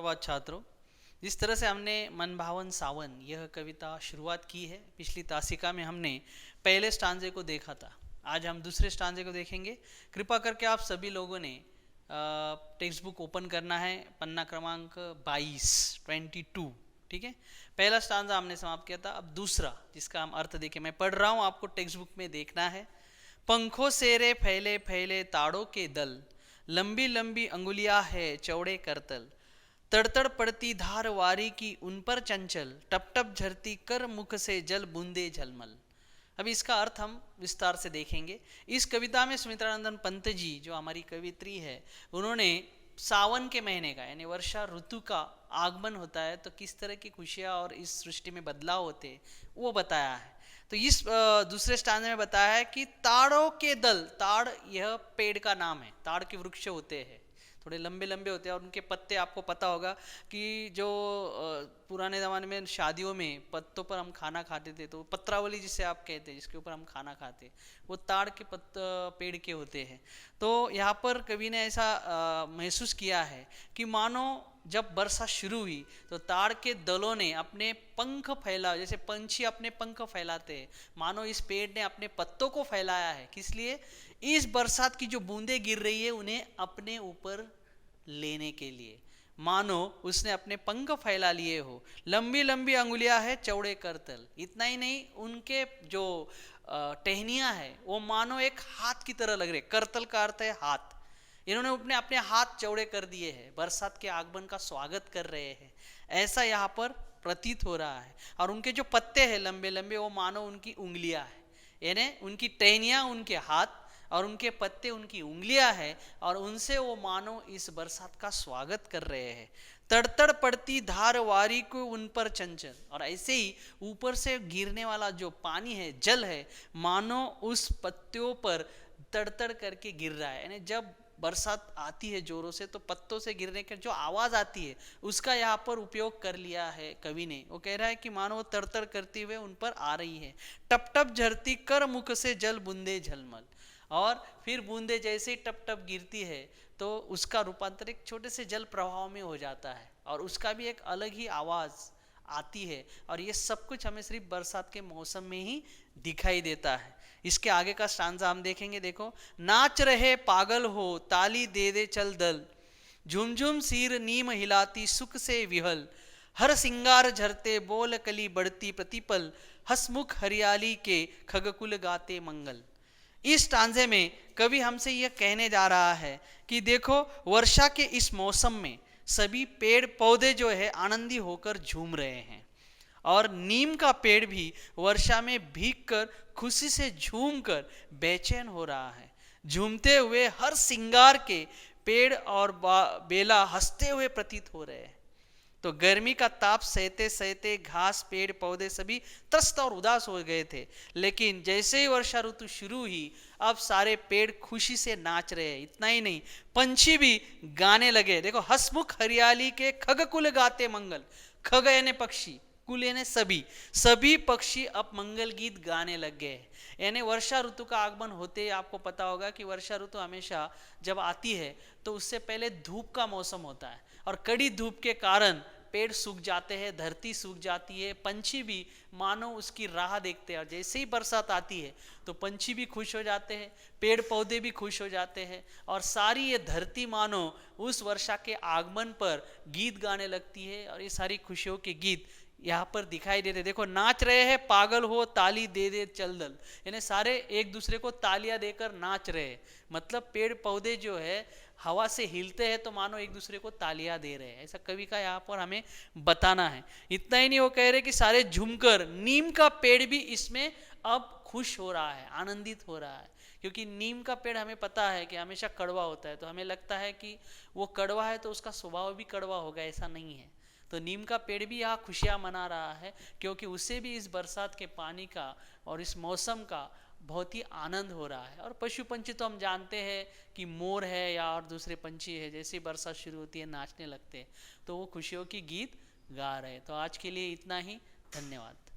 सुप्रभात छात्रों। जिस तरह से हमने मन भावन सावन यह कविता शुरुआत की है, पिछली तासिका में हमने पहले स्टांजे को देखा था। आज हम दूसरे स्टांजे को देखेंगे। कृपा करके आप सभी लोगों ने टेक्स्ट बुक ओपन करना है, पन्ना क्रमांक 22, ठीक है। पहला स्टांजा हमने समाप्त किया था, अब दूसरा जिसका हम अर्थ देखें। मैं पढ़ रहा हूँ, आपको टेक्स्ट बुक में देखना है। पंखों से रे फैले फैले ताड़ों के दल, लंबी लंबी अंगुलियां है चौड़े करतल, तड़तड़ पड़ती धार वारी की उन पर चंचल, टप टप झरती कर मुख से जल बूंदे झलमल। अभी इसका अर्थ हम विस्तार से देखेंगे। इस कविता में सुमित्रानंदन पंत जी जो हमारी कवित्री है, उन्होंने सावन के महीने का यानी वर्षा ऋतु का आगमन होता है तो किस तरह की खुशियाँ और इस सृष्टि में बदलाव होते हैं वो बताया है। तो इस दूसरे स्टांजे में बताया है कि ताड़ों के दल, ताड़ यह पेड़ का नाम है, ताड़ के वृक्ष होते हैं, थोड़े लंबे लंबे होते हैं और उनके पत्ते आपको पता होगा कि जो पुराने ज़माने में शादियों में पत्तों पर हम खाना खाते थे, तो पत्रावली जिसे आप कहते हैं, जिसके ऊपर हम खाना खाते, वो ताड़ के पेड़ के होते हैं। तो यहाँ पर कवि ने ऐसा महसूस किया है कि मानो जब वर्षा शुरू हुई तो ताड़ के दलों ने अपने पंख फैला, जैसे पंछी अपने पंख फैलाते हैं, मानो इस पेड़ ने अपने पत्तों को फैलाया है। किस लिए? इस बरसात की जो बूंदें गिर रही है उन्हें अपने ऊपर लेने के लिए, मानो उसने अपने पंख फैला लिए हो। लंबी लंबी अंगुलियां है चौड़े करतल। इतना ही नहीं, उनके जो टहनियां है वो मानो एक हाथ की तरह लग रहे। करतल का अर्थ है हाथ। इन्होंने अपने अपने हाथ चौड़े कर दिए हैं, बरसात के आगमन का स्वागत कर रहे हैं, ऐसा यहाँ पर प्रतीत हो रहा है। और उनके जो पत्ते हैं लंबे लंबे, वो मानो उनकी उंगलियां हैं, यानी उनकी टहनियां उनके हाथ और उनके पत्ते उनकी उंगलियां हैं, और उनसे वो मानो इस बरसात का स्वागत कर रहे हैं। तड़तड़ पड़ती धार वारी को उन पर चंचल, और ऐसे ही ऊपर से गिरने वाला जो पानी है, जल है, मानो उस पत्तियों पर तड़तड़ करके गिर रहा है। यानी जब बरसात आती है जोरों से तो पत्तों से गिरने की जो आवाज आती है उसका यहाँ पर उपयोग कर लिया है कवि ने। वो कह रहा है कि मानो वो तड़तड़ करते हुए उन पर आ रही है। टप टप झरती कर मुख से जल बूंदे झलमल, और फिर बूंदे जैसे ही टप टप गिरती है तो उसका रूपांतर एक छोटे से जल प्रवाह में हो जाता है, और उसका भी एक अलग ही आवाज आती है। और ये सब कुछ हमें सिर्फ बरसात के मौसम में ही दिखाई देता है। इसके आगे का स्टांजा हम देखेंगे। देखो, नाच रहे पागल हो ताली दे दे चल दल, झुमझुम सिर नीम हिलाती सुख से विहल, हर सिंगार झरते बोल कली बढ़ती प्रतिपल, हसमुख हरियाली के खगकुल गाते मंगल। इस स्टांजे में कवि हमसे यह कहने जा रहा है कि देखो, वर्षा के इस मौसम में सभी पेड़ पौधे जो है आनंदी होकर झूम रहे हैं, और नीम का पेड़ भी वर्षा में भीगकर खुशी से झूमकर बेचैन हो रहा है। झूमते हुए हर सिंगार के पेड़ और बेला हंसते हुए प्रतीत हो रहे हैं। तो गर्मी का ताप सहते सहते घास पेड़ पौधे सभी त्रस्त और उदास हो गए थे, लेकिन जैसे ही वर्षा ऋतु शुरू हुई अब सारे पेड़ खुशी से नाच रहे हैं। इतना ही नहीं, पंछी भी गाने लगे। देखो, हसमुख हरियाली के खगकुल गाते मंगल, खग यानी पक्षी, कुल यानी सभी पक्षी अब मंगल गीत गाने लग गए। यानी वर्षा ऋतु का आगमन होते ही आपको पता होगा कि वर्षा ऋतु हमेशा जब आती है तो उससे पहले धूप का मौसम होता है, और कड़ी धूप के कारण पेड़ सूख जाते हैं, धरती सूख जाती है, पंछी भी मानो उसकी राह देखते हैं। और जैसे ही बरसात आती है तो पंछी भी खुश हो जाते हैं, पेड़ पौधे भी खुश हो जाते हैं, और सारी ये धरती मानो उस वर्षा के आगमन पर गीत गाने लगती है। और ये सारी खुशियों के गीत यहाँ पर दिखाई देते। देखो, नाच रहे हैं पागल हो ताली दे दे चल दल, यानी सारे एक दूसरे को तालियां देकर नाच रहे हैं। मतलब पेड़ पौधे जो है हवा से हिलते हैं तो मानो एक दूसरे को तालियां दे रहे हैं, ऐसा कवि का यहाँ पर हमें बताना है। इतना ही नहीं, वो कह रहे कि सारे झूमकर, नीम का पेड़ भी इसमें अब खुश हो रहा है, आनंदित हो रहा है, क्योंकि नीम का पेड़ हमें पता है कि हमेशा कड़वा होता है, तो हमें लगता है कि वो कड़वा है तो उसका स्वभाव भी कड़वा होगा, ऐसा नहीं है। तो नीम का पेड़ भी यहाँ खुशियाँ मना रहा है, क्योंकि उसे भी इस बरसात के पानी का और इस मौसम का बहुत ही आनंद हो रहा है। और पशु पंछी तो हम जानते हैं कि मोर है या और दूसरे पंछी है, जैसे ही बरसात शुरू होती है नाचने लगते हैं, तो वो खुशियों की गीत गा रहे हैं। तो आज के लिए इतना ही, धन्यवाद।